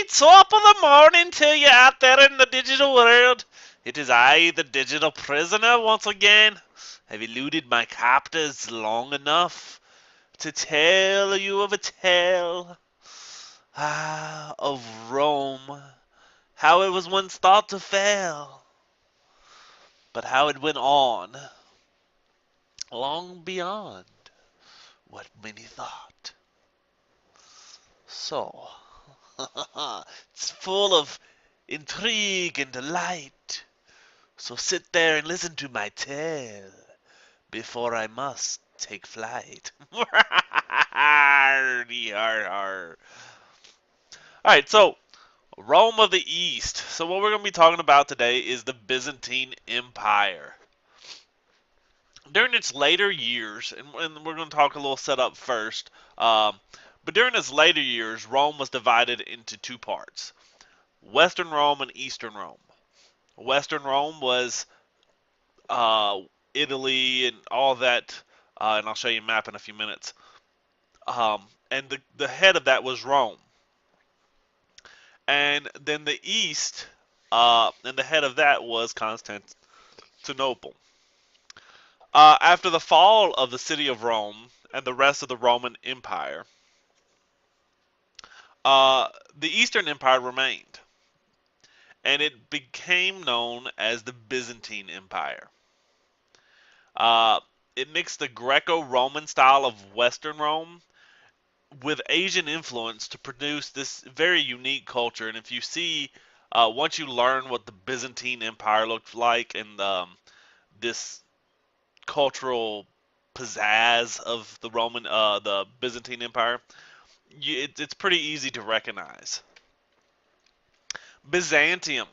top of the morning to you out there in the digital world. It is I, the digital prisoner, once again. Have eluded my captors long enough to tell you of a tale of Rome, how it was once thought to fail, but how it went on long beyond what many thought. So, it's full of intrigue and delight. So sit there and listen to my tale before I must take flight. Alright, so Rome of the East. So what we're going to be talking about today is the Byzantine Empire. During its later years, and we're going to talk a little setup first, but during its later years, Rome was divided into two parts: Western Rome and Eastern Rome. Western Rome was uh, Italy and all that, and I'll show you a map in a few minutes. And the head of that was Rome. And then the East, and the head of that was Constantinople. After the fall of the city of Rome and the rest of the Roman Empire, the Eastern Empire remained, and it became known as the Byzantine Empire. Uh, it mixed the Greco-Roman style of Western Rome with Asian influence to produce this very unique culture. And if you see, once you learn what the Byzantine Empire looked like and this cultural pizzazz of the Byzantine Empire, it's pretty easy to recognize. Byzantium.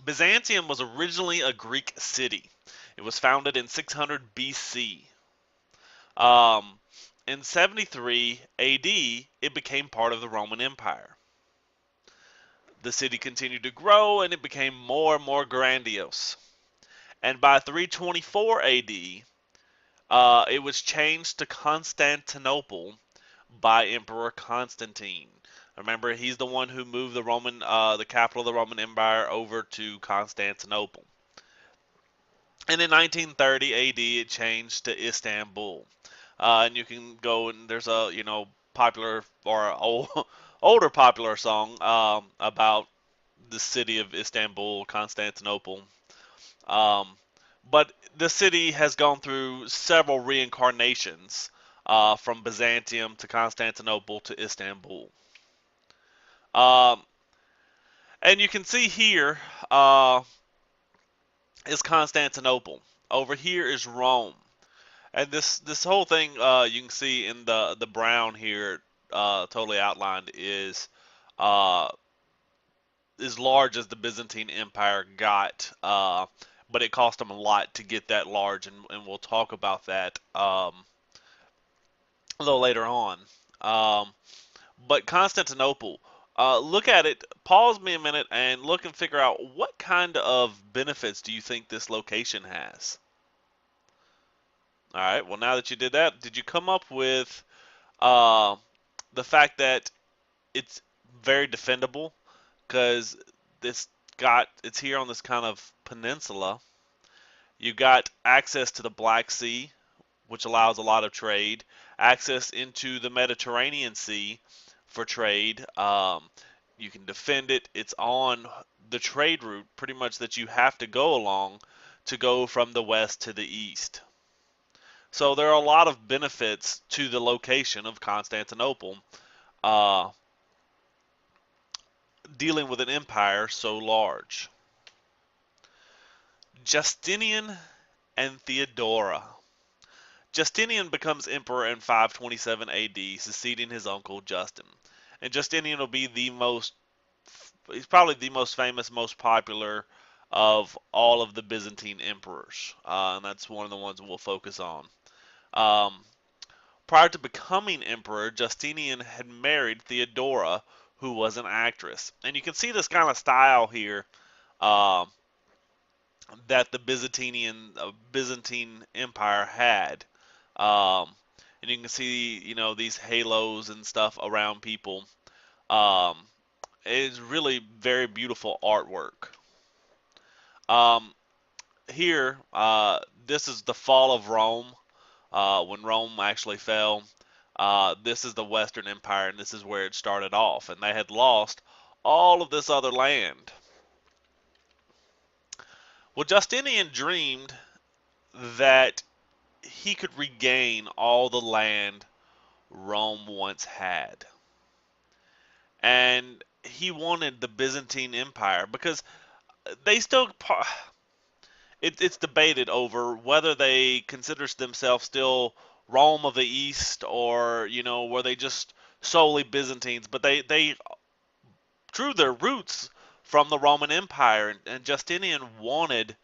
Byzantium was originally a Greek city. It was founded in 600 BC. Um, in 73 AD, it became part of the Roman Empire. The city continued to grow and it became more and more grandiose. And by 324 AD, it was changed to Constantinople by Emperor Constantine. Remember, he's the one who moved the capital of the Roman Empire over to Constantinople. And in 1930 AD, it changed to Istanbul. And you can go and there's a popular or older popular song about the city of Istanbul, Constantinople. Um, but the city has gone through several reincarnations from Byzantium to Constantinople to Istanbul. Um, and you can see here is Constantinople. Over here is Rome. And this whole thing you can see in the brown here, totally outlined, is uh, as large as the Byzantine Empire got, but it cost them a lot to get that large, and we'll talk about that a little later on. Um, but Constantinople, look at it, pause me a minute, and look and figure out what kind of benefits do you think this location has? All right, well, now that you did that, did you come up with uh, the fact that it's very defendable? Because it's here on this kind of peninsula. You got access to the Black Sea, which allows a lot of trade, access into the Mediterranean Sea for trade. You can defend it. It's on the trade route pretty much that you have to go along to go from the west to the east. So there are a lot of benefits to the location of Constantinople, uh, dealing with an empire so large. Justinian and Theodora. Justinian becomes emperor in 527 AD, succeeding his uncle Justin. And Justinian will be he's probably the most famous, most popular of all of the Byzantine emperors. And that's one of the ones we'll focus on. Um, Prior to becoming emperor, Justinian had married Theodora, who was an actress. And you can see this kind of style here uh, that the Byzantine Empire had. Um, and you can see, these halos and stuff around people. Um, it's really very beautiful artwork. Um, Here, this is the fall of Rome, when Rome actually fell. This is the Western Empire, and this is where it started off. And they had lost all of this other land. Well, Justinian dreamed that he could regain all the land Rome once had. And he wanted the Byzantine Empire because they still it's debated over whether they consider themselves still Rome of the East, or were they just solely Byzantines, but they drew their roots from the Roman Empire, and Justinian wanted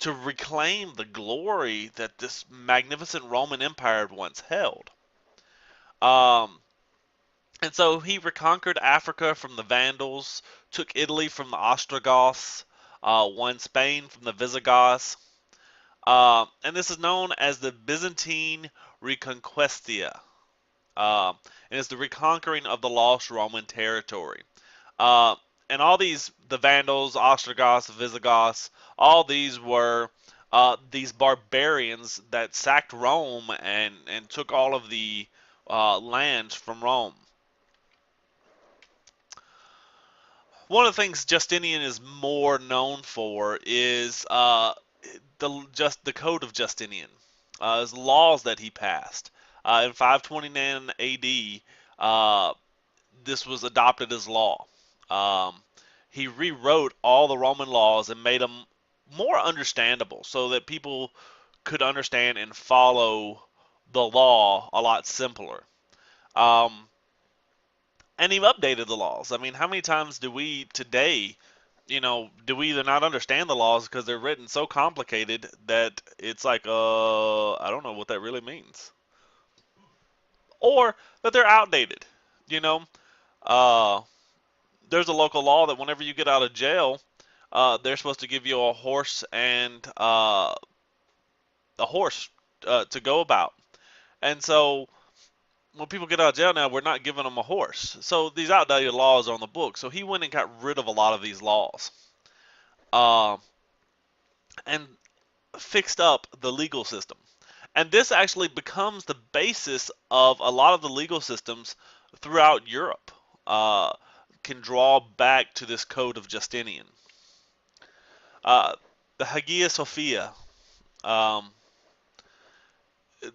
to reclaim the glory that this magnificent Roman Empire had once held. Um, and so he reconquered Africa from the Vandals, took Italy from the Ostrogoths, won Spain from the Visigoths, and this is known as the Byzantine Reconquestia, and it's the reconquering of the lost Roman territory. Uh, and all these, the Vandals, Ostrogoths, Visigoths, all these were these barbarians that sacked Rome and took all of the lands from Rome. One of the things Justinian is more known for is the Code of Justinian, his laws that he passed. In 529 A.D., this was adopted as law. Um, he rewrote all the Roman laws and made them more understandable so that people could understand and follow the law a lot simpler. Um, and he updated the laws. I mean, how many times do we today, do we either not understand the laws because they're written so complicated that it's like, I don't know what that really means, or that they're outdated. You know, uh, there's a local law that whenever you get out of jail, they're supposed to give you a horse and to go about. And so when people get out of jail now, we're not giving them a horse. So these outdated laws are on the book. So he went and got rid of a lot of these laws, uh, and fixed up the legal system. And this actually becomes the basis of a lot of the legal systems throughout Europe. Can draw back to this code of Justinian. Uh, the Hagia Sophia, um,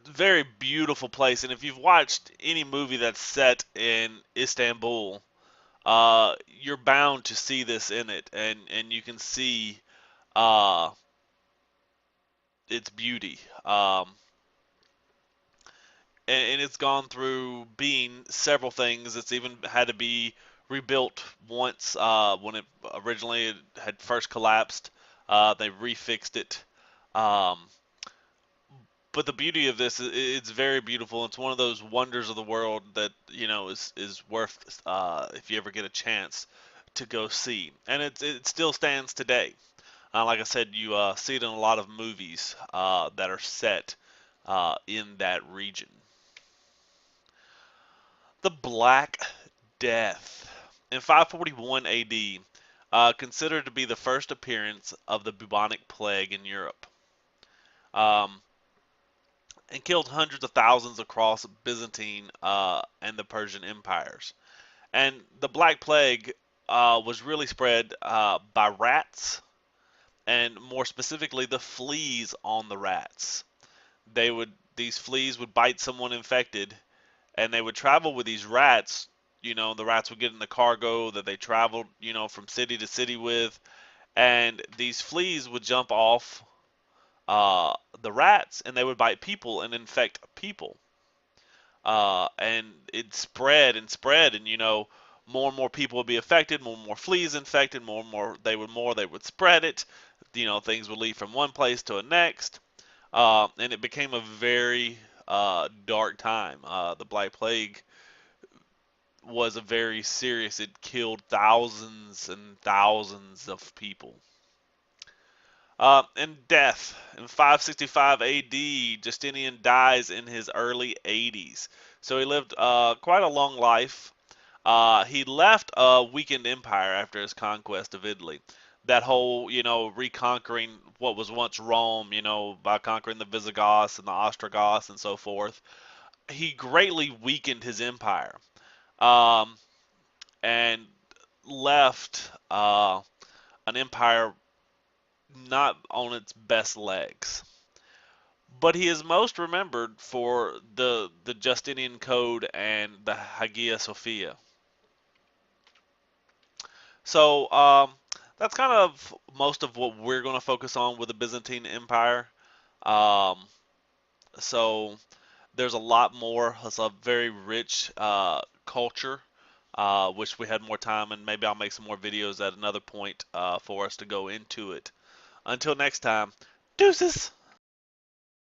very beautiful place. And if you've watched any movie that's set in Istanbul, you're bound to see this in it, and you can see uh, its beauty. And it's gone through being several things. It's even had to be rebuilt once when it originally had first collapsed. They refixed it. Um, but the beauty of this, it's very beautiful. It's one of those wonders of the world that is worth, if you ever get a chance to go see. And it still stands today. Like I said, you see it in a lot of movies that are set in that region. The Black Death in 541 AD, considered to be the first appearance of the bubonic plague in Europe, um, and killed hundreds of thousands across Byzantine and the Persian empires. And the Black Plague was really spread by rats, and more specifically, the fleas on the rats. These fleas would bite someone infected, and they would travel with these rats. The rats would get in the cargo that they traveled, from city to city with, and these fleas would jump off the rats, and they would bite people and infect people. And it spread and spread, and more and more people would be affected, more and more fleas infected, more they would spread it. Things would lead from one place to the next, and it became a very dark time. The Black Plague was a very serious. It killed thousands and thousands of people. And death. In 565 AD, Justinian dies in his early 80s. So he lived quite a long life. He left a weakened empire after his conquest of Italy. That whole, reconquering what was once Rome, by conquering the Visigoths and the Ostrogoths and so forth. He greatly weakened his empire, um, and left an empire not on its best legs. But he is most remembered for the Justinian Code and the Hagia Sophia. So that's kind of most of what we're going to focus on with the Byzantine Empire. Um, so there's a lot more. It's a very rich culture. Wish we had more time, and maybe I'll make some more videos at another point for us to go into it. Until next time, deuces.